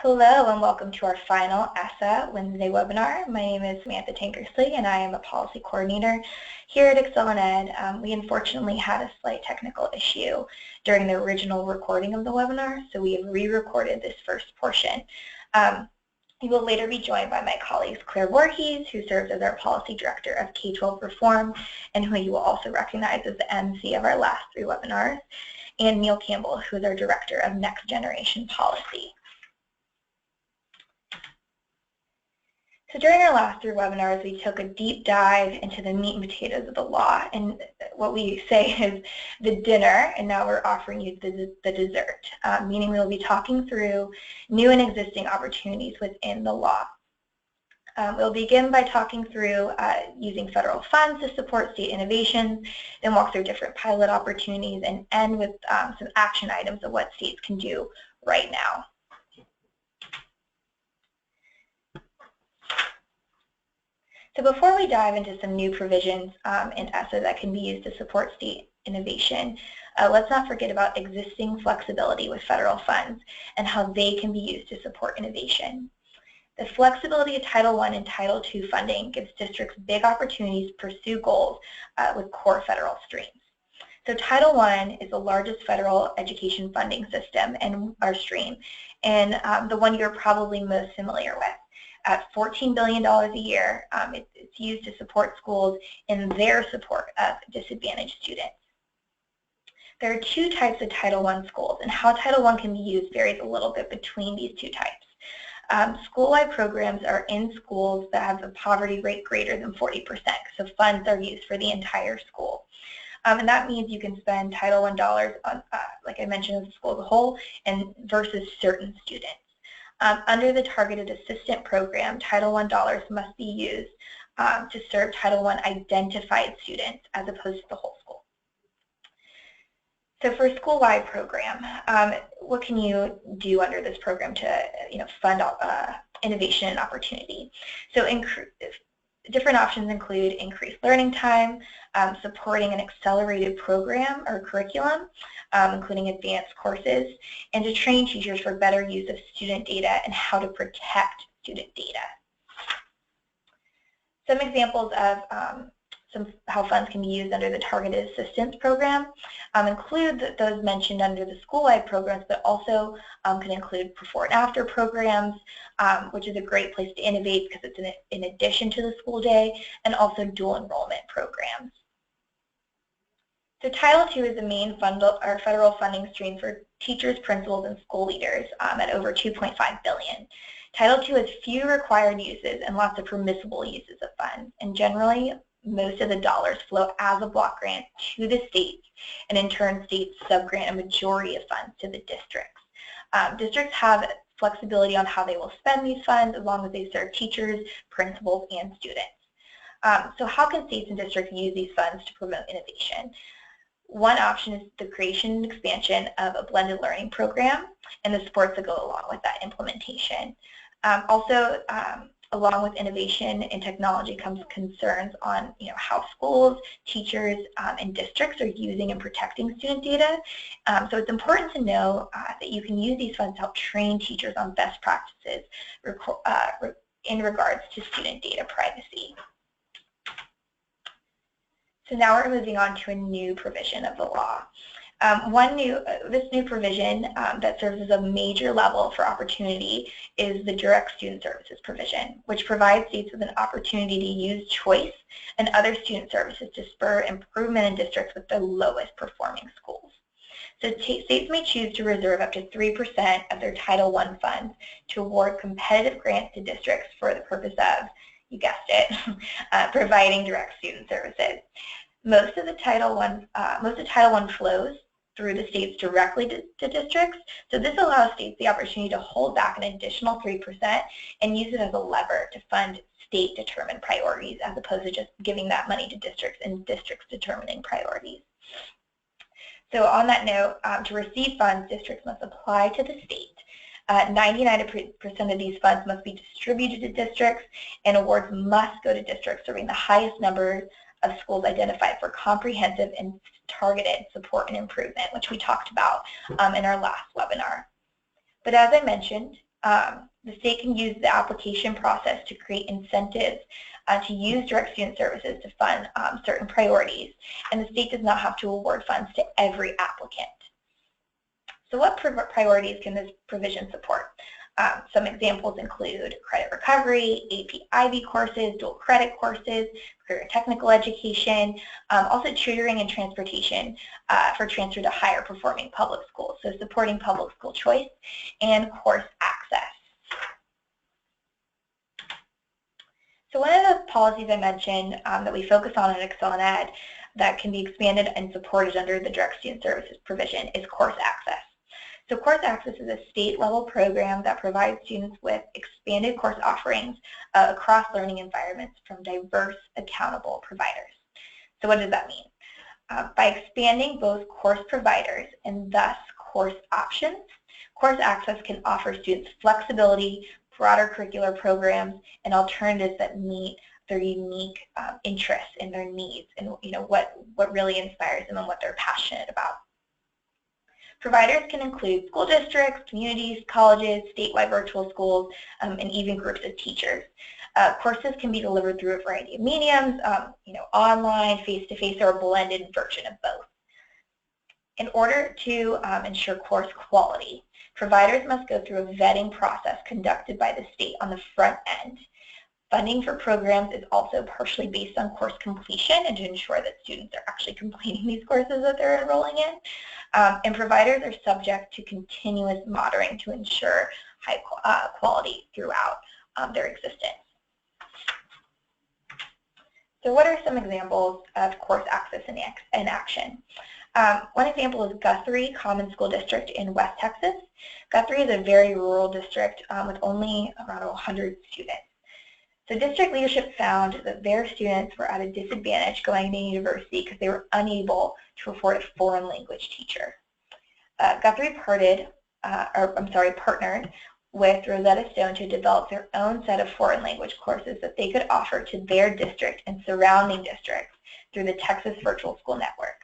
Hello and welcome to our final ESSA Wednesday webinar. My name is Samantha Tankersley and I am a policy coordinator here at ExcelinEd. We unfortunately had a slight technical issue during the original recording of the webinar, so we have re-recorded this first portion. You will later be joined by my colleagues Claire Voorhees, who serves as our Policy Director of K-12 Reform and who you will also recognize as the MC of our last three webinars, and Neil Campbell, who is our Director of Next Generation Policy. So during our last three webinars, we took a deep dive into the meat and potatoes of the law, and what we say is the dinner, and now we're offering you the dessert, meaning we'll be talking through new and existing opportunities within the law. We'll begin by talking through using federal funds to support state innovations, then walk through different pilot opportunities, and end with some action items of what states can do right now. So before we dive into some new provisions in ESSA that can be used to support state innovation, let's not forget about existing flexibility with federal funds and how they can be used to support innovation. The flexibility of Title I and Title II funding gives districts big opportunities to pursue goals with core federal streams. So Title I is the largest federal education funding system and our stream, and the one you're probably most familiar with. At $14 billion a year, it's used to support schools in their support of disadvantaged students. There are two types of Title I schools, and how Title I can be used varies a little bit between these two types. School-wide programs are in schools that have a poverty rate greater than 40%, so funds are used for the entire school. And that means you can spend Title I dollars on, like I mentioned, the school as a whole, and versus certain students. Under the Targeted Assistant Program, Title I dollars must be used to serve Title I identified students as opposed to the whole school. So for a school-wide program, what can you do under this program to fund innovation and opportunity? So different options include increased learning time, supporting an accelerated program or curriculum, including advanced courses, and to train teachers for better use of student data and how to protect student data. Some examples of how funds can be used under the Targeted Assistance Program include those mentioned under the school-wide programs, but also can include before and after programs, which is a great place to innovate because it's in addition to the school day, and also dual enrollment programs. So Title II is the main federal funding stream for teachers, principals, and school leaders at over $2.5 billion. Title II has few required uses and lots of permissible uses of funds, and generally most of the dollars flow as a block grant to the states, and in turn states subgrant a majority of funds to the districts. Districts have flexibility on how they will spend these funds as long as they serve teachers, principals, and students. So how can states and districts use these funds to promote innovation? One option is the creation and expansion of a blended learning program and the supports that go along with that implementation. Also, along with innovation and technology comes concerns on how schools, teachers, and districts are using and protecting student data. So it's important to know that you can use these funds to help train teachers on best practices in regards to student data privacy. So now we're moving on to a new provision of the law. This new provision that serves as a major level for opportunity is the Direct Student Services provision, which provides states with an opportunity to use choice and other student services to spur improvement in districts with the lowest performing schools. So states may choose to reserve up to 3% of their Title I funds to award competitive grants to districts for the purpose of, you guessed it, providing direct student services. Most of Title I flows through the states directly to districts, so this allows states the opportunity to hold back an additional 3% and use it as a lever to fund state-determined priorities as opposed to just giving that money to districts and districts determining priorities. So on that note, to receive funds, districts must apply to the state. 99% of these funds must be distributed to districts, and awards must go to districts serving the highest numbers of schools identified for comprehensive and targeted support and improvement, which we talked about in our last webinar. But as I mentioned, the state can use the application process to create incentives to use direct student services to fund certain priorities, and the state does not have to award funds to every applicant. So what priorities can this provision support? Some examples include credit recovery, AP IB courses, dual credit courses, career and technical education, also tutoring and transportation for transfer to higher performing public schools, so supporting public school choice and course access. So one of the policies I mentioned that we focus on at ExcelinEd that can be expanded and supported under the direct student services provision is course access. So course access is a state-level program that provides students with expanded course offerings across learning environments from diverse, accountable providers. So what does that mean? By expanding both course providers and thus course options, course access can offer students flexibility, broader curricular programs, and alternatives that meet their unique interests and their needs, and what really inspires them and what they're passionate about. Providers can include school districts, communities, colleges, statewide virtual schools, and even groups of teachers. Courses can be delivered through a variety of mediums, online, face-to-face, or a blended version of both. In order to ensure course quality, providers must go through a vetting process conducted by the state on the front end. Funding for programs is also partially based on course completion and to ensure that students are actually completing these courses that they're enrolling in. And providers are subject to continuous monitoring to ensure high quality throughout their existence. So what are some examples of course access in action? One example is Guthrie Common School District in West Texas. Guthrie is a very rural district with only around 100 students. So district leadership found that their students were at a disadvantage going to university because they were unable to afford a foreign language teacher. Guthrie partnered with Rosetta Stone to develop their own set of foreign language courses that they could offer to their district and surrounding districts through the Texas Virtual School Network.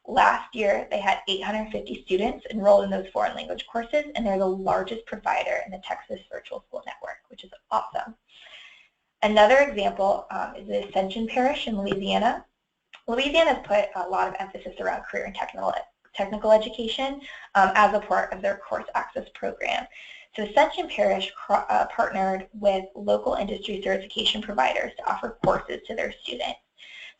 Last year, they had 850 students enrolled in those foreign language courses, and they're the largest provider in the Texas Virtual School Network, which is awesome. Another example is the Ascension Parish in Louisiana. Louisiana has put a lot of emphasis around career and technical education as a part of their course access program. So Ascension Parish partnered with local industry certification providers to offer courses to their students.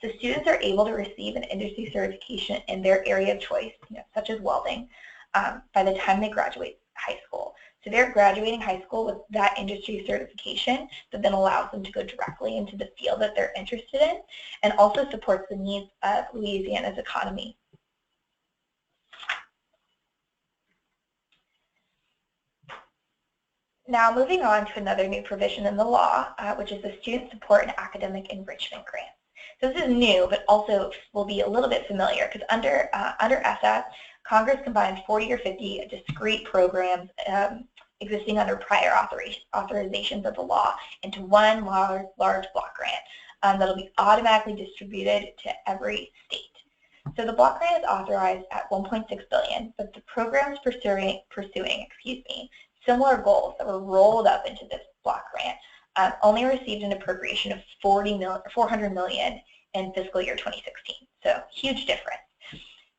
So students are able to receive an industry certification in their area of choice, such as welding, by the time they graduate high school. So they're graduating high school with that industry certification that then allows them to go directly into the field that they're interested in and also supports the needs of Louisiana's economy. Now moving on to another new provision in the law, which is the Student Support and Academic Enrichment Grant. So this is new, but also will be a little bit familiar because under ESSA, Congress combined 40 or 50 discrete programs existing under prior authorizations of the law into one large block grant that will be automatically distributed to every state. So the block grant is authorized at $1.6 billion, but the programs pursuing similar goals that were rolled up into this block grant only received an appropriation of $400 million in fiscal year 2016. So huge difference.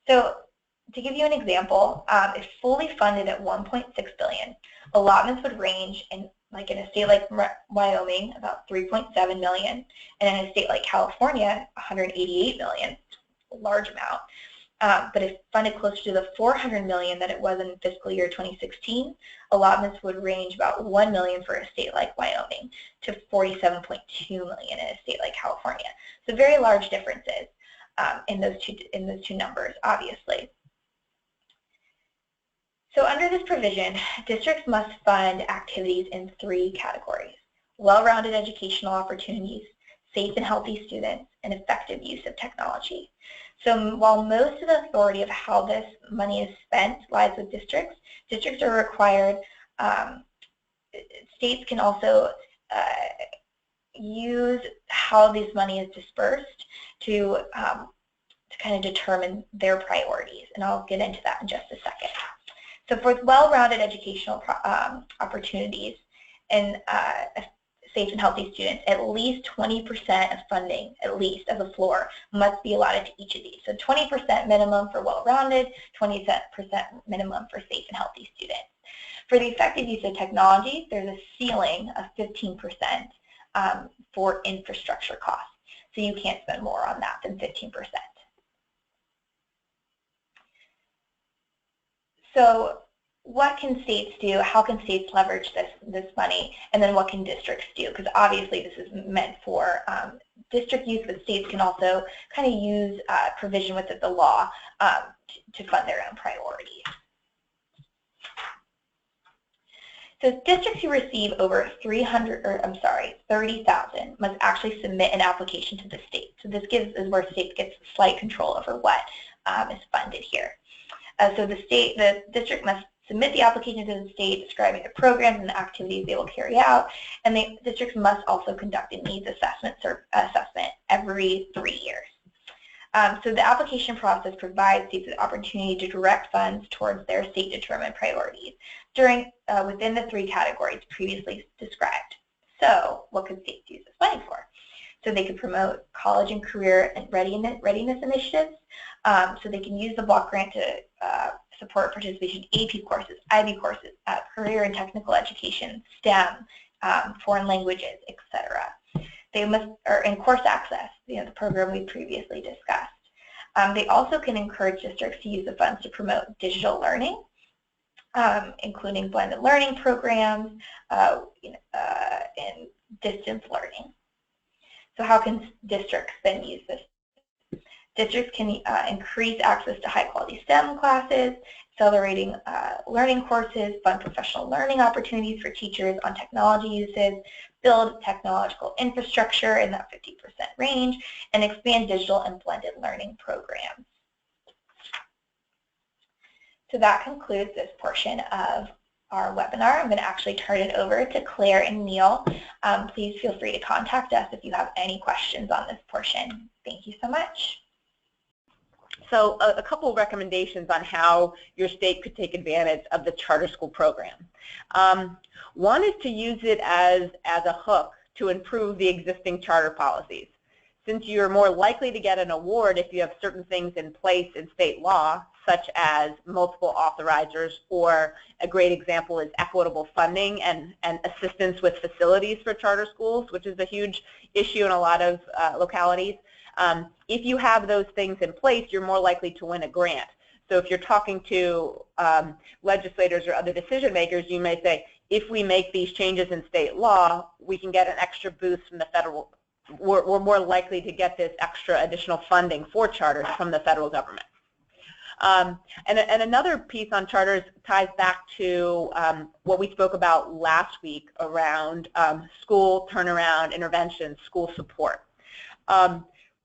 So to give you an example, if fully funded at $1.6 billion, allotments would range in a state like Wyoming, about $3.7 million, and in a state like California, $188 million, a large amount. But if funded closer to the $400 million that it was in fiscal year 2016, allotments would range about $1 million for a state like Wyoming to $47.2 million in a state like California. So very large differences in those two numbers, obviously. So under this provision, districts must fund activities in 3 categories: well-rounded educational opportunities, safe and healthy students, and effective use of technology. So while most of the authority of how this money is spent lies with districts, districts are required, states can also use how this money is dispersed to kind of determine their priorities, and I'll get into that in just a second. So for well-rounded educational opportunities and safe and healthy students, at least 20% of funding, at least as a floor, must be allotted to each of these. So 20% minimum for well-rounded, 20% minimum for safe and healthy students. For the effective use of technology, there's a ceiling of 15% for infrastructure costs. So you can't spend more on that than 15%. So what can states do? How can states leverage this money? And then what can districts do? Because obviously this is meant for district use, but states can also kind of use provision within the law to fund their own priorities. So districts who receive over 30,000 must actually submit an application to the state. So this is where states get slight control over what is funded here. So the district must submit the application to the state describing the programs and the activities they will carry out, and the districts must also conduct a needs assessment every 3 years. So the application process provides states the opportunity to direct funds towards their state-determined priorities within the 3 categories previously described. So what could states use this money for? So they could promote college and career and readiness initiatives. So they can use the block grant to support participation in AP courses, IB courses, career and technical education, STEM, foreign languages, etc. They must, or in course access, the program we previously discussed. They also can encourage districts to use the funds to promote digital learning, including blended learning programs and distance learning. So how can districts then use this? Districts can increase access to high-quality STEM classes, accelerating learning courses, fund professional learning opportunities for teachers on technology uses, build technological infrastructure in that 50% range, and expand digital and blended learning programs. So that concludes this portion of our webinar. I'm going to actually turn it over to Claire and Neil. Please feel free to contact us if you have any questions on this portion. Thank you so much. So a couple of recommendations on how your state could take advantage of the charter school program. One is to use it as a hook to improve the existing charter policies. Since you're more likely to get an award if you have certain things in place in state law, such as multiple authorizers, or a great example is equitable funding and assistance with facilities for charter schools, which is a huge issue in a lot of localities. If you have those things in place, you're more likely to win a grant. So if you're talking to legislators or other decision makers, you may say, if we make these changes in state law, we can get an extra boost from the federal. We're more likely to get this extra additional funding for charters from the federal government. And another piece on charters ties back to what we spoke about last week around school turnaround intervention, school support.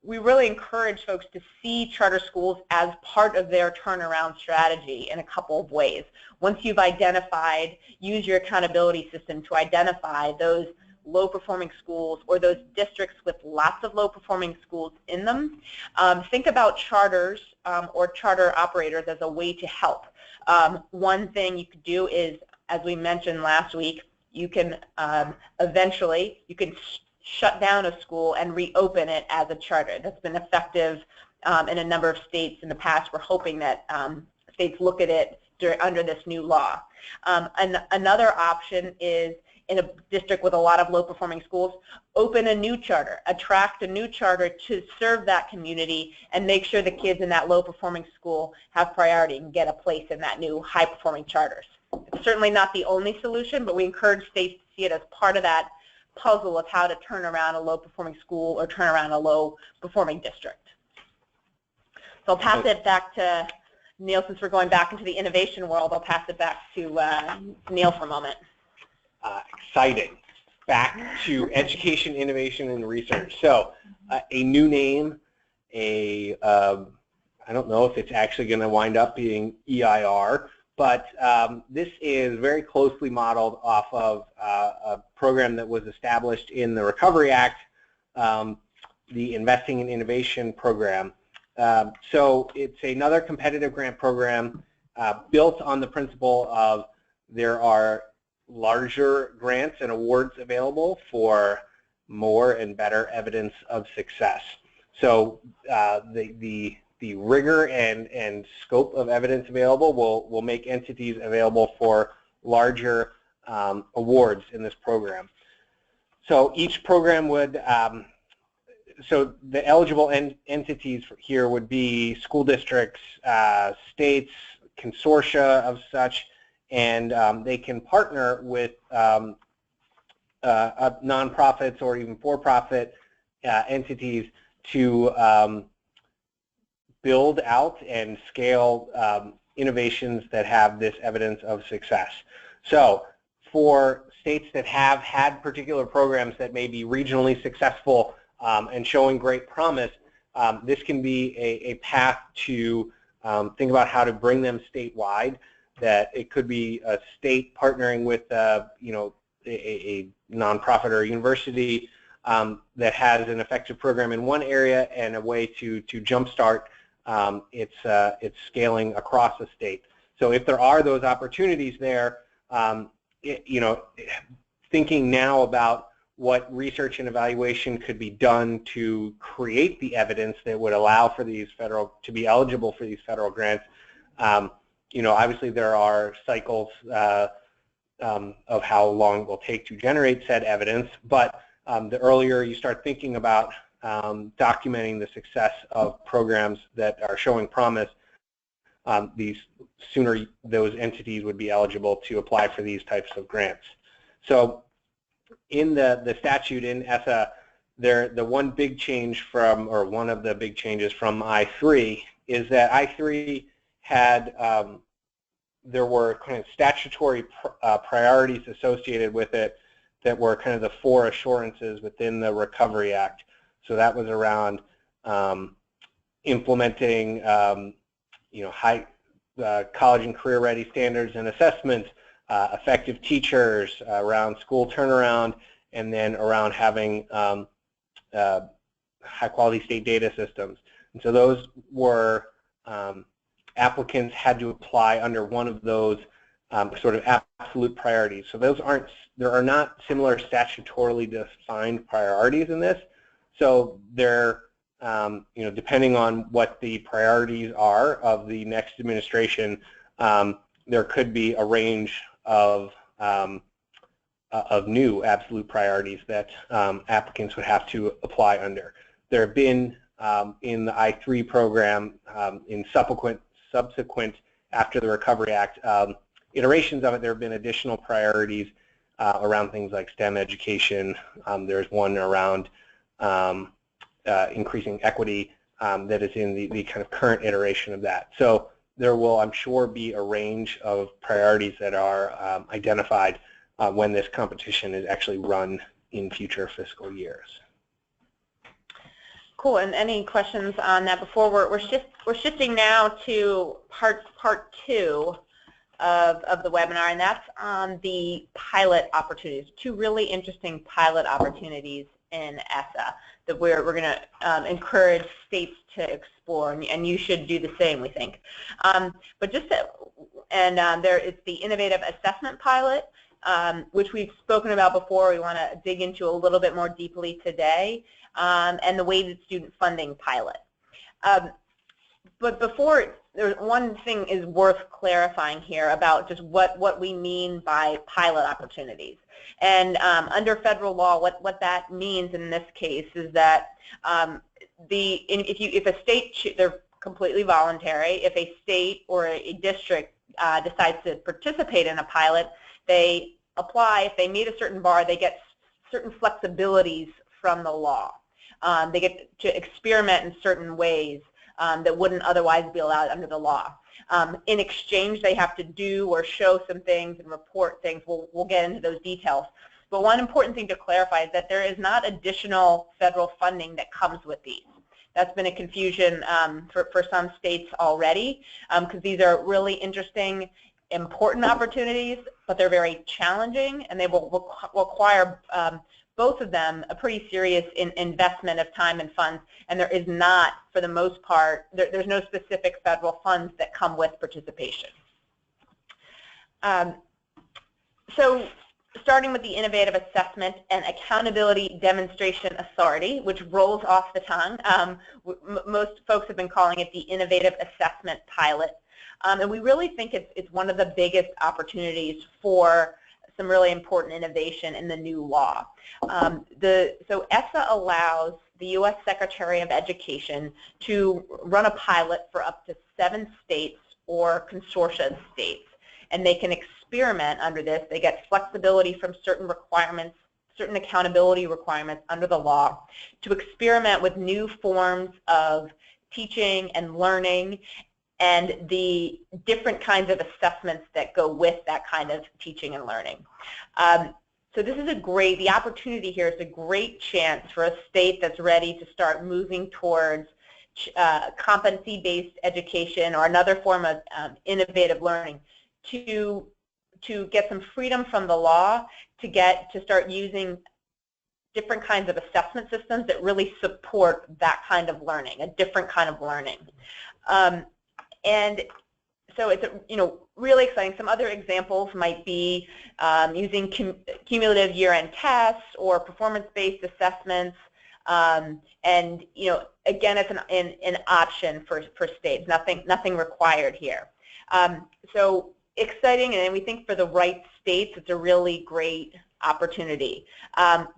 We really encourage folks to see charter schools as part of their turnaround strategy in a couple of ways. Once you've identified, use your accountability system to identify those low-performing schools or those districts with lots of low-performing schools in them. Think about charters or charter operators as a way to help. One thing you could do is, as we mentioned last week, you can eventually, you can shut down a school and reopen it as a charter. That's been effective in a number of states in the past. We're hoping that states look at it under this new law. And another option is, in a district with a lot of low-performing schools, open a new charter, attract a new charter to serve that community and make sure the kids in that low-performing school have priority and get a place in that new high-performing charters. It's certainly not the only solution, but we encourage states to see it as part of that puzzle of how to turn around a low-performing school or turn around a low-performing district. So I'll pass it back to Neil. Since we're going back into the innovation world, I'll pass it back to Neil for a moment. Exciting. Back to education, innovation, and research. So a new name, I don't know if it's actually going to wind up being EIR, but this is very closely modeled off of a program that was established in the Recovery Act, the Investing in Innovation program. So it's another competitive grant program built on the principle of there are larger grants and awards available for more and better evidence of success. So the rigor and scope of evidence available will make entities available for larger awards in this program. So each program would, so the eligible entities here would be school districts, states, consortia of such, and they can partner with nonprofits or even for-profit entities to build out and scale innovations that have this evidence of success. So for states that have had particular programs that may be regionally successful and showing great promise, this can be a path to think about how to bring them statewide. That it could be a state partnering with you know, a nonprofit or a university that has an effective program in one area and a way to jumpstart its scaling across the state. So if there are those opportunities there, you know, thinking now about what research and evaluation could be done to create the evidence that would allow for these to be eligible for these federal grants. You know, obviously there are cycles of how long it will take to generate said evidence, but the earlier you start thinking about documenting the success of programs that are showing promise, the sooner those entities would be eligible to apply for these types of grants. So in the statute in ESSA, the one big change from, or one of the big changes from I-3 is that I-3 had, there were kind of statutory priorities associated with it that were kind of the 4 assurances within the Recovery Act. So that was around implementing, you know, high college and career ready standards and assessments, effective teachers, around school turnaround, and then around having high quality state data systems. And so those were applicants had to apply under one of those sort of absolute priorities. So those aren't, there are not similar statutorily defined priorities in this. So they're, you know, depending on what the priorities are of the next administration, there could be a range of new absolute priorities that applicants would have to apply under. There have been in the I-3 program, in subsequent after the Recovery Act iterations of it, there have been additional priorities around things like STEM education. There's one around increasing equity that is in the kind of current iteration of that. So there will, I'm sure, be a range of priorities that are identified when this competition is actually run in future fiscal years. Cool. And any questions on that before we're shifting now to part 2 of the webinar, and that's on the pilot opportunities. 2 really interesting pilot opportunities in ESSA that we're going to encourage states to explore, and you should do the same, we think. But just to, and there is the innovative assessment pilot, which we've spoken about before. We want to dig into a little bit more deeply today, and the weighted student funding pilot. But before, there's one thing is worth clarifying here about just what we mean by pilot opportunities. And under federal law, what that means in this case is that if a state, they're completely voluntary. If a state or a district decides to participate in a pilot, they apply. If they meet a certain bar, they get certain flexibilities from the law. They get to experiment in certain ways that wouldn't otherwise be allowed under the law. In exchange, they have to do or show some things and report things. We'll get into those details. But one important thing to clarify is that there is not additional federal funding that comes with these. That's been a confusion for some states already, because these are really interesting, important opportunities, but they're very challenging, and they will require both of them a pretty serious investment of time and funds, and there is not, for the most part, there's no specific federal funds that come with participation. So starting with the Innovative Assessment and Accountability Demonstration Authority, which rolls off the tongue. Most folks have been calling it the Innovative Assessment Pilot. And we really think it's one of the biggest opportunities for some really important innovation in the new law. So ESSA allows the U.S. Secretary of Education to run a pilot for up to 7 states or consortia of states. And they can experiment under this. They get flexibility from certain requirements, certain accountability requirements under the law to experiment with new forms of teaching and learning and the different kinds of assessments that go with that kind of teaching and learning. So this is the opportunity here is a great chance for a state that's ready to start moving towards competency-based education or another form of innovative learning to get some freedom from the law to start using different kinds of assessment systems that really support that kind of learning, a different kind of learning. And so it's really exciting. Some other examples might be using cumulative year-end tests or performance-based assessments. And again, it's an option for states. Nothing required here. So exciting, and we think for the right states, it's a really great opportunity.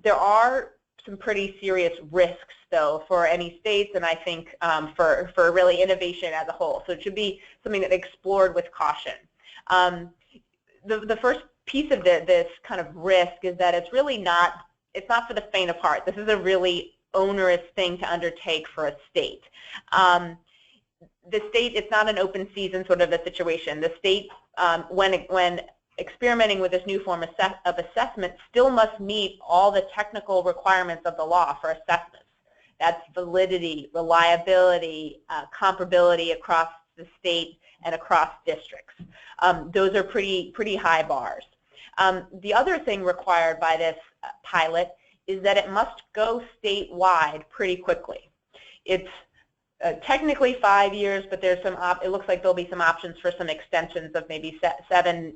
There are some pretty serious risks, though, for any states, and I think for really innovation as a whole. So it should be something that's explored with caution. The first piece of this kind of risk is that it's not for the faint of heart. This is a really onerous thing to undertake for a state. The state, it's not an open season sort of a situation. The state, when experimenting with this new form of assessment, still must meet all the technical requirements of the law for assessments. That's validity, reliability, comparability across the state and across districts. Those are pretty high bars. The other thing required by this pilot is that it must go statewide pretty quickly. It's technically 5 years, but there's it looks like there'll be some options for some extensions of maybe 7+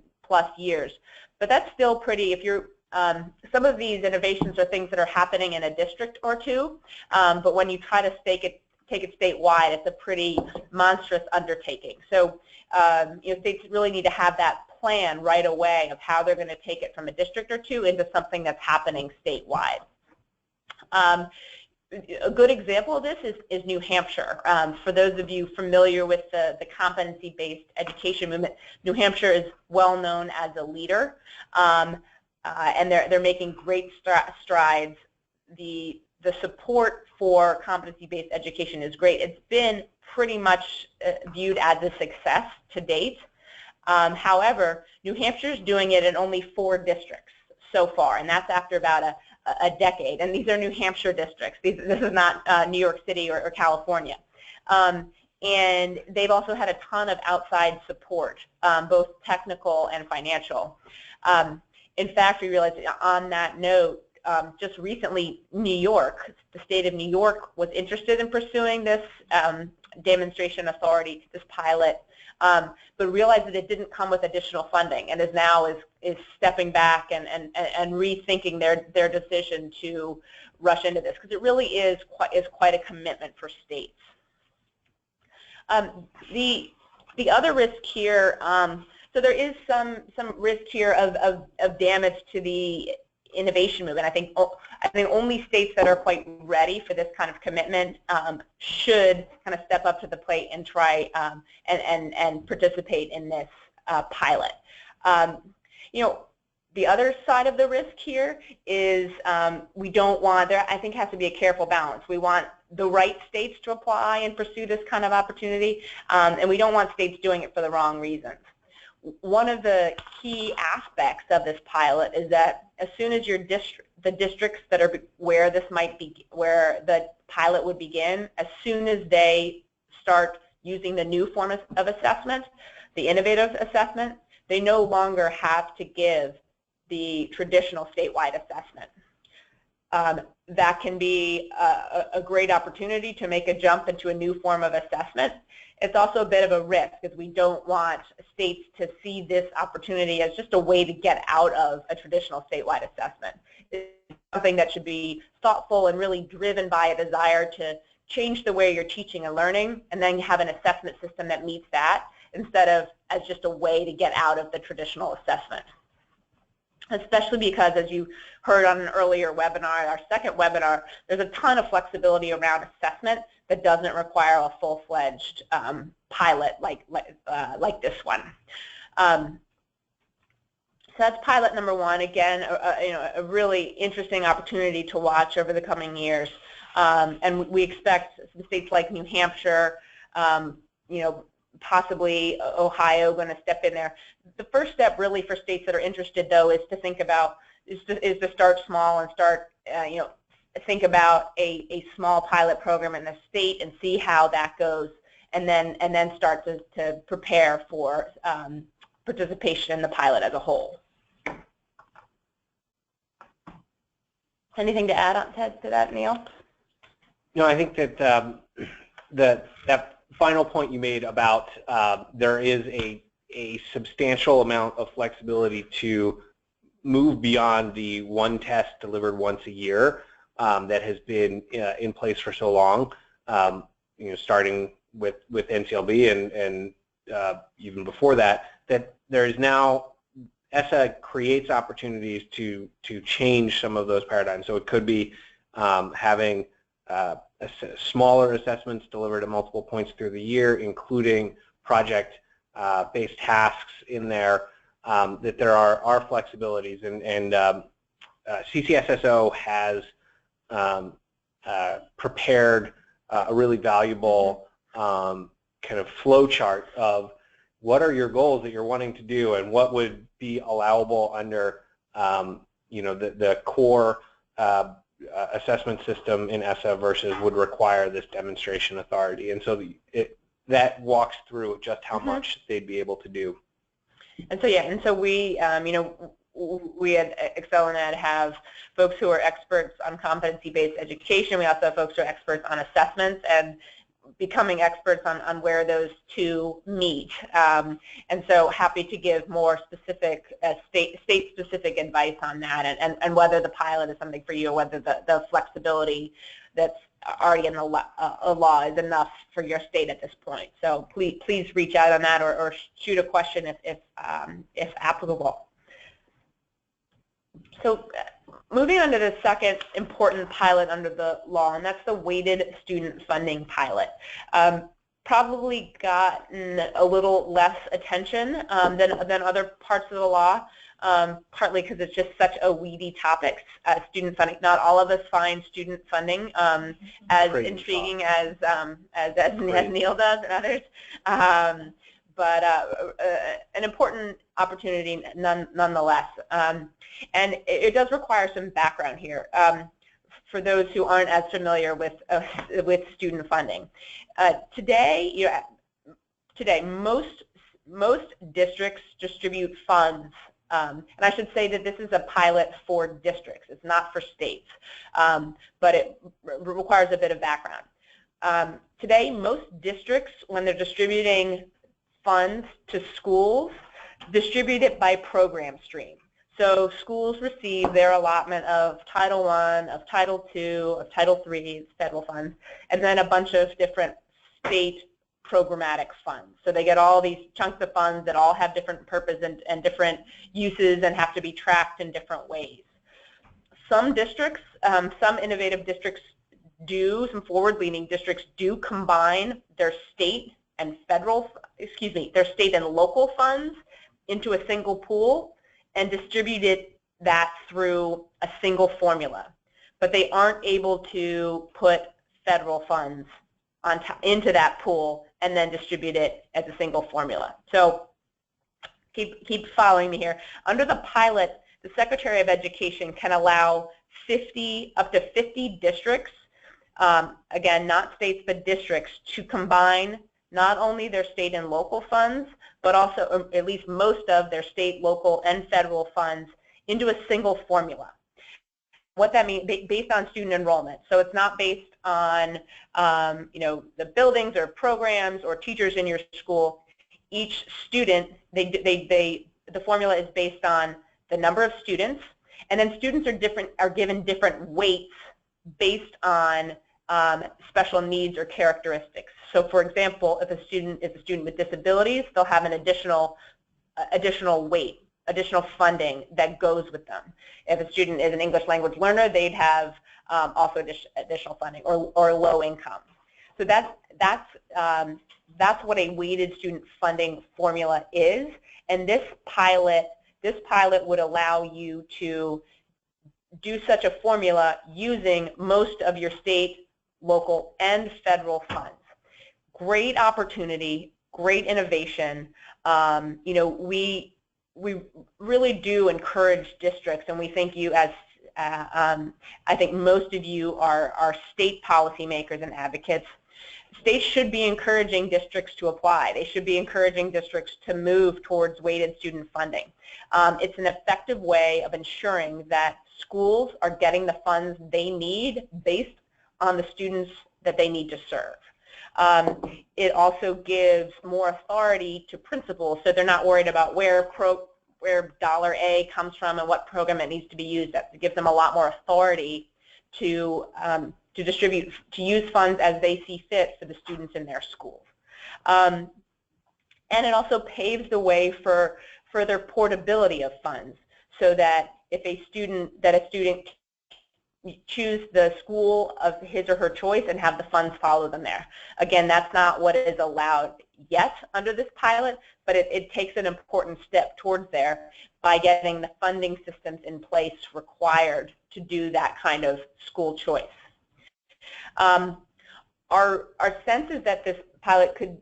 years. But that's still pretty, if you're, some of these innovations are things that are happening in a district or two, but when you try to take it statewide, it's a pretty monstrous undertaking. So states really need to have that plan right away of how they're going to take it from a district or two into something that's happening statewide. A good example of this is New Hampshire. For those of you familiar with the competency-based education movement, New Hampshire is well known as a leader, and they're making great strides. The support for competency-based education is great. It's been pretty much viewed as a success to date. However, New Hampshire is doing it in only 4 districts so far, and that's after about a decade. And these are New Hampshire districts. This is not New York City or California. And they've also had a ton of outside support, both technical and financial. In fact, we realized on that note, just recently, New York, the state of New York, was interested in pursuing this demonstration authority, this pilot, but realized that it didn't come with additional funding, and is stepping back and rethinking their decision to rush into this, because it really is quite a commitment for states. The other risk here, so there is some risk here of damage to the innovation movement. I think only states that are quite ready for this kind of commitment should kind of step up to the plate and try and participate in this pilot. The other side of the risk here is we don't want, I think has to be a careful balance. We want the right states to apply and pursue this kind of opportunity, and we don't want states doing it for the wrong reasons. One of the key aspects of this pilot is that as soon as the districts that are where the pilot would begin, as soon as they start using the new form of assessment, the innovative assessment, they no longer have to give the traditional statewide assessment. That can be a great opportunity to make a jump into a new form of assessment, it's also a bit of a risk, because we don't want states to see this opportunity as just a way to get out of a traditional statewide assessment. It's something that should be thoughtful and really driven by a desire to change the way you're teaching and learning, and then have an assessment system that meets that, instead of as just a way to get out of the traditional assessment. Especially because, as you heard on an earlier webinar, our second webinar, there's a ton of flexibility around assessment that doesn't require a full-fledged pilot like this one. So that's pilot number one. Again, a really interesting opportunity to watch over the coming years. And we expect states like New Hampshire, possibly Ohio going to step in there. The first step really for states that are interested, though, is to think about, is to start small and start, think about a small pilot program in the state and see how that goes, and then start to prepare for participation in the pilot as a whole. Anything to add on to that, Neil? No, I think that that final point you made about there is a substantial amount of flexibility to move beyond the one test delivered once a year that has been in place for so long, starting with NCLB and even before that there is now, ESSA creates opportunities to change some of those paradigms. So it could be having smaller assessments delivered at multiple points through the year, including project-based tasks in there, that there are flexibilities. And CCSSO has prepared a really valuable kind of flow chart of what are your goals that you're wanting to do and what would be allowable under the core assessment system in ESSA versus would require this demonstration authority. And so that walks through just how much they'd be able to do. And so we, we at ExcelinEd have folks who are experts on competency-based education. We also have folks who are experts on assessments, and becoming experts on where those two meet. And so happy to give more specific, state-specific advice on that, and whether the pilot is something for you, or whether the flexibility that's already in the law is enough for your state at this point. So please reach out on that, or shoot a question if applicable. So moving on to the second important pilot under the law, and that's the weighted student funding pilot. Probably gotten a little less attention than other parts of the law, partly because it's just such a weedy topic. Student funding. Not all of us find student funding as intriguing as Neil does and others. But an important opportunity nonetheless. And it does require some background here for those who aren't as familiar with student funding. Today, most districts distribute funds, and I should say that this is a pilot for districts. It's not for states, but it requires a bit of background. Today, most districts, when they're distributing funds to schools, distribute it by program stream. So schools receive their allotment of Title I, of Title II, of Title III, federal funds, and then a bunch of different state programmatic funds. So they get all these chunks of funds that all have different purpose and different uses and have to be tracked in different ways. Some districts, some innovative districts do, some forward-leaning districts do combine their state and federal, their state and local funds into a single pool and distribute that through a single formula. But they aren't able to put federal funds into that pool and then distribute it as a single formula. So keep following me here. Under the pilot, the Secretary of Education can allow up to 50 districts, again, not states but districts, to combine not only their state and local funds, but also at least most of their state, local, and federal funds into a single formula. what that means, based on student enrollment. So it's not based on the buildings or programs or teachers in your school. Each student, the formula is based on the number of students, and then students are given different weights based on special needs or characteristics. So for example, if a student is a student with disabilities, they'll have an additional weight, additional funding that goes with them. If a student is an English language learner, they'd have also additional funding, or low income. So that's what a weighted student funding formula is, and this pilot would allow you to do such a formula using most of your state, local, and federal funds. Great opportunity, great innovation. We really do encourage districts, and we think you as I think most of you are state policymakers and advocates. States should be encouraging districts to apply. They should be encouraging districts to move towards weighted student funding. It's an effective way of ensuring that schools are getting the funds they need based on the students that they need to serve. It also gives more authority to principals, so they're not worried about where dollar A comes from and what program it needs to be used. That gives them a lot more authority to distribute, to use funds as they see fit for the students in their schools. And it also paves the way for further portability of funds, so that if a student choose the school of his or her choice and have the funds follow them there. Again, that's not what is allowed yet under this pilot, but it takes an important step towards there by getting the funding systems in place required to do that kind of school choice. Our sense is that this pilot could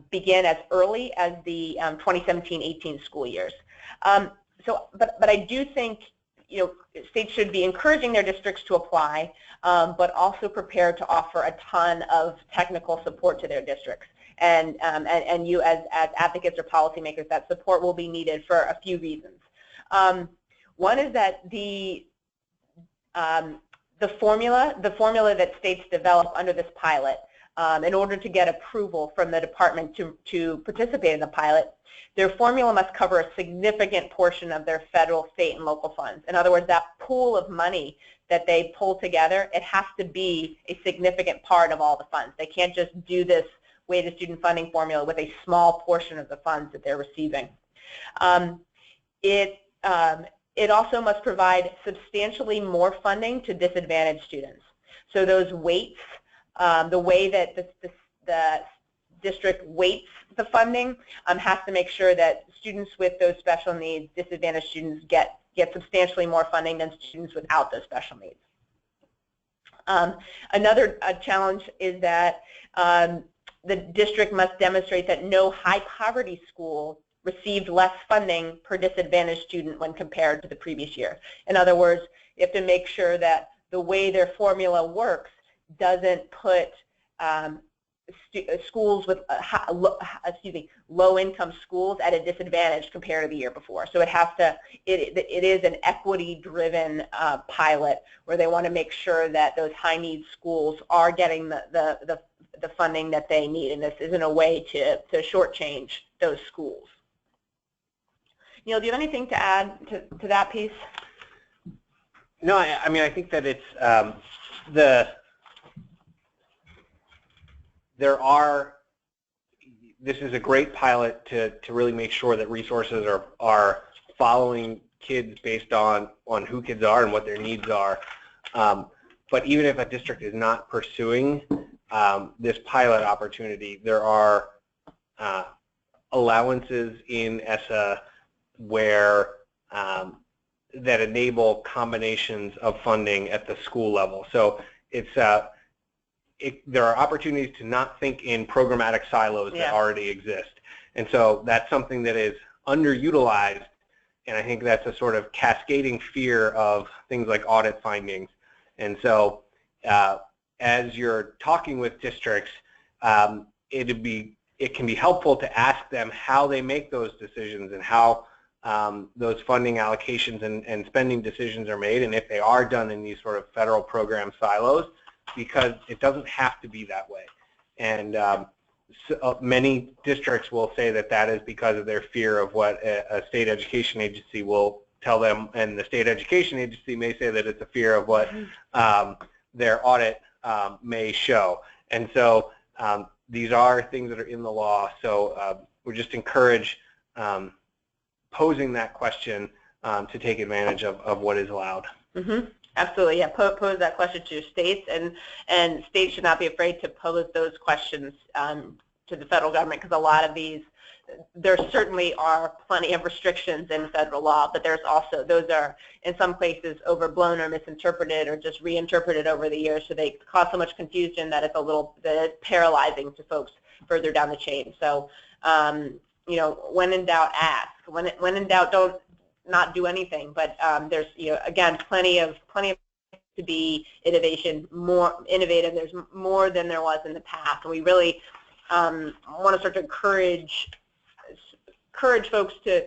begin as early as the 2017-18 school years. But I do think states should be encouraging their districts to apply, but also prepared to offer a ton of technical support to their districts. And you as advocates or policymakers, that support will be needed for a few reasons. One is that the formula that states develop under this pilot, in order to get approval from the department to participate in the pilot, their formula must cover a significant portion of their federal, state, and local funds. In other words, that pool of money that they pull together, it has to be a significant part of all the funds. They can't just do this weighted student funding formula with a small portion of the funds that they're receiving. It also must provide substantially more funding to disadvantaged students. So those weights, the way that the district weights the funding has to make sure that students with those special needs, disadvantaged students, get substantially more funding than students without those special needs. Another challenge is that the district must demonstrate that no high poverty school received less funding per disadvantaged student when compared to the previous year. In other words, you have to make sure that the way their formula works doesn't put schools with low-income schools at a disadvantage compared to the year before. So it is an equity-driven pilot where they want to make sure that those high-need schools are getting the funding that they need, and this isn't a way to shortchange those schools. Neil, do you have anything to add to that piece? No, I mean, I think that it's this is a great pilot to really make sure that resources are following kids based on who kids are and what their needs are. But even if a district is not pursuing this pilot opportunity, there are allowances in ESSA where that enable combinations of funding at the school level. So it's there are opportunities to not think in programmatic silos that already exist. And so that's something that is underutilized, and I think that's a sort of cascading fear of things like audit findings. And so as you're talking with districts, it can be helpful to ask them how they make those decisions and how those funding allocations and spending decisions are made, and if they are done in these sort of federal program silos, because it doesn't have to be that way. And many districts will say that that is because of their fear of what a state education agency will tell them, and the state education agency may say that it's a fear of what their audit may show. And so these are things that are in the law, so we just encourage posing that question to take advantage of what is allowed. Mm-hmm. Absolutely, yeah. Pose that question to your states, and states should not be afraid to pose those questions to the federal government, because a lot of these, there certainly are plenty of restrictions in federal law, but there's also, those are in some places overblown or misinterpreted or just reinterpreted over the years, so they cause so much confusion that it's paralyzing to folks further down the chain. So you know, when in doubt, ask. When in doubt, don't not do anything. But there's, you know, again, plenty of to be more innovative. There's more than there was in the past, and we really want to start to encourage folks to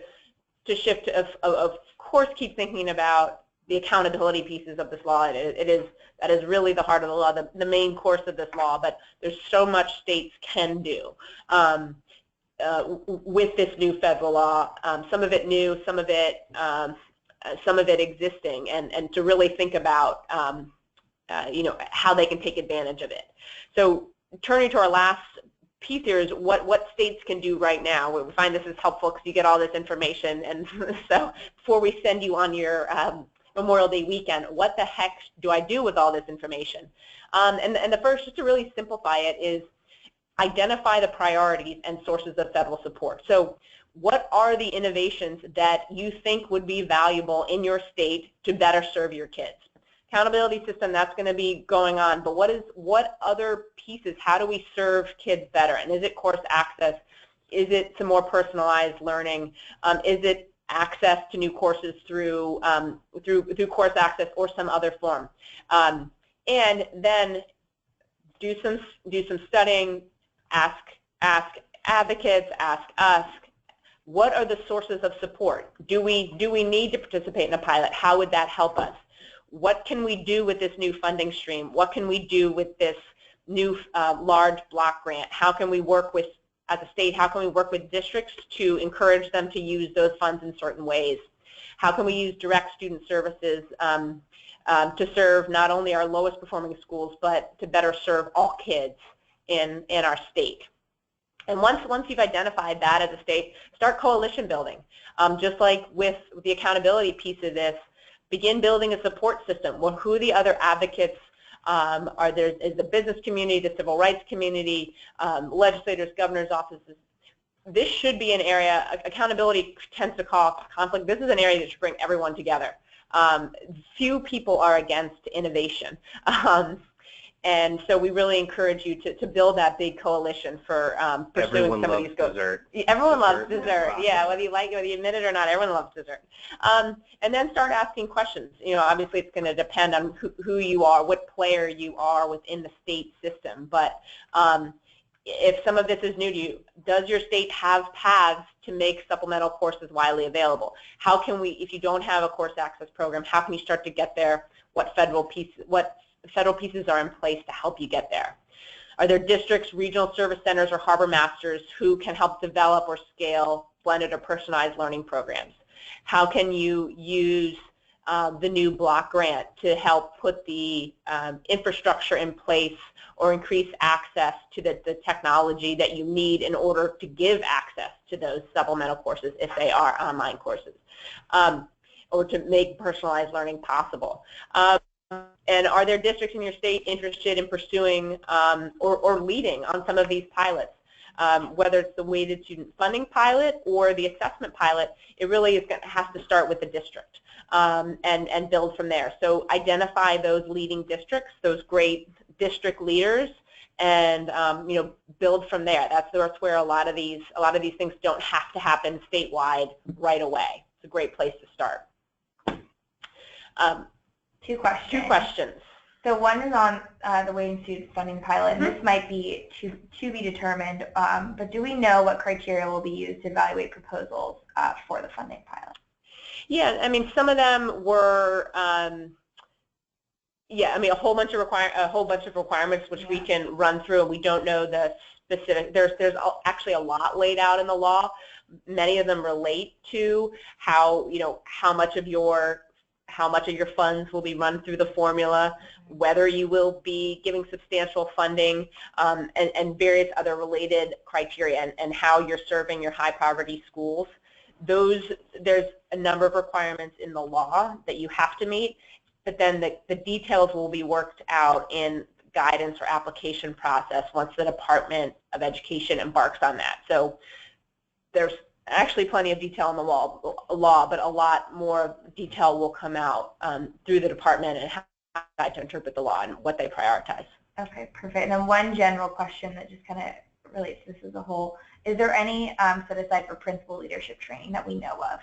shift. Of course, keep thinking about the accountability pieces of this law. That is really the heart of the law, the main course of this law. But there's so much states can do with this new federal law. Some of it new, some of it existing, and to really think about you know, how they can take advantage of it. So turning to our last piece here is what states can do right now. We find this is helpful because you get all this information, and so before we send you on your Memorial Day weekend, what the heck do I do with all this information? And the first, just to really simplify it, is identify the priorities and sources of federal support. So what are the innovations that you think would be valuable in your state to better serve your kids? Accountability system, that's going to be going on, but what other pieces, how do we serve kids better? And is it course access? Is it some more personalized learning? Is it access to new courses through course access or some other form? And then do some studying. Ask advocates, ask us, what are the sources of support? Do we need to participate in a pilot? How would that help us? What can we do with this new funding stream? What can we do with this new large block grant? How can we work with, as a state, how can we work with districts to encourage them to use those funds in certain ways? How can we use direct student services to serve not only our lowest performing schools, but to better serve all kids in our state? And once you've identified that as a state, start coalition building. Just like with the accountability piece of this, begin building a support system. Well, who the other advocates are there? Is the business community, the civil rights community, legislators, governor's offices? This should be an area, accountability tends to cause conflict. This is an area that should bring everyone together. Few people are against innovation. And so we really encourage you to build that big coalition for pursuing some of these goals. Everyone loves dessert. Yeah, whether you admit it or not, everyone loves dessert. And then start asking questions. You know, obviously it's going to depend on who you are, what player you are within the state system. But if some of this is new to you, does your state have paths to make supplemental courses widely available? How can we, if you don't have a course access program, how can you start to get there? What federal pieces are in place to help you get there? Are there districts, regional service centers, or harbor masters who can help develop or scale blended or personalized learning programs? How can you use the new block grant to help put the infrastructure in place or increase access to the technology that you need in order to give access to those supplemental courses if they are online courses, or to make personalized learning possible? And are there districts in your state interested in pursuing or leading on some of these pilots? Whether it's the weighted student funding pilot or the assessment pilot, it really has to start with the district and build from there. So identify those leading districts, those great district leaders, and you know, build from there. That's where a lot of these things don't have to happen statewide right away. It's a great place to start. Two questions. So one is on the waiting student funding pilot, and this might be to be determined, but do we know what criteria will be used to evaluate proposals for the funding pilot? Yeah, I mean, some of them were, yeah, I mean, a whole bunch of requirements which we can run through, and we don't know the specific. There's actually a lot laid out in the law. Many of them relate to how, you know, how much of your funds will be run through the formula, whether you will be giving substantial funding, and various other related criteria, and how you're serving your high poverty schools. There's a number of requirements in the law that you have to meet, but then the details will be worked out in guidance or application process once the Department of Education embarks on that. So there's actually plenty of detail in the law, but a lot more detail will come out through the department and how to interpret the law and what they prioritize. Okay, perfect. And then one general question that just kind of relates to this as a whole. Is there any set aside for principal leadership training that we know of?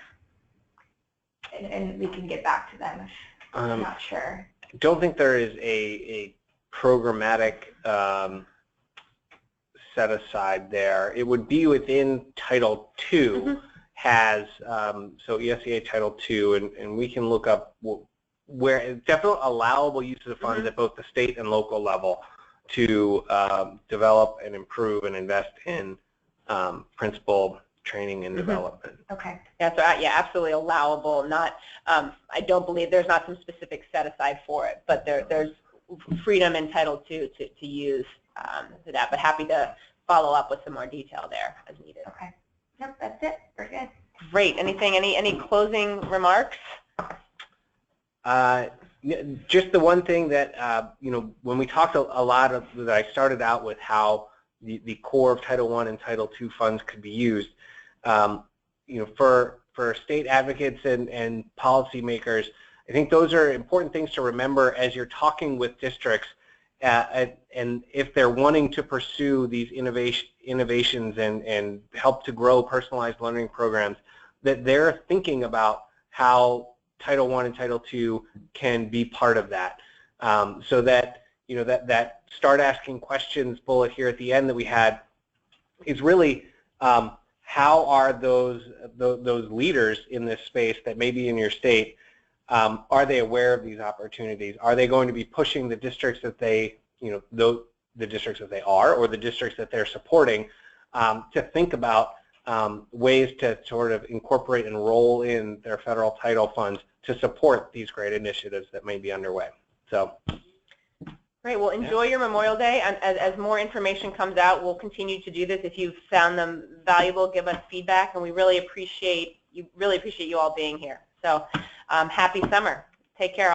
And we can get back to them if I'm not sure. I don't think there is a programmatic set aside there. It would be within Title II, has, so ESEA Title II, and we can look up where definitely allowable use of funds at both the state and local level to develop and improve and invest in principal training and development. Okay. Yeah, so yeah, absolutely allowable. Not, I don't believe there's not some specific set aside for it, but there's freedom in Title II to use to that. But happy to follow up with some more detail there as needed. Okay. Nope, that's it. We're good. Great. Anything? Any closing remarks? Just the one thing that you know, when we talked a lot of that, I started out with how the core of Title I and Title II funds could be used. You know, for state advocates and policymakers, I think those are important things to remember as you're talking with districts, and if they're wanting to pursue these innovations and help to grow personalized learning programs, that they're thinking about how Title I and Title II can be part of that, so that, you know, that start asking questions bullet here at the end that we had is really how are those leaders in this space that may be in your state, are they aware of these opportunities? Are they going to be pushing the districts that they, you know, the districts that they are, or the districts that they're supporting, to think about ways to sort of incorporate and roll in their federal title funds to support these great initiatives that may be underway. So. Great. Well, enjoy your Memorial Day, and as more information comes out, we'll continue to do this. If you've found them valuable, give us feedback, and we really appreciate you all being here. So, happy summer. Take care.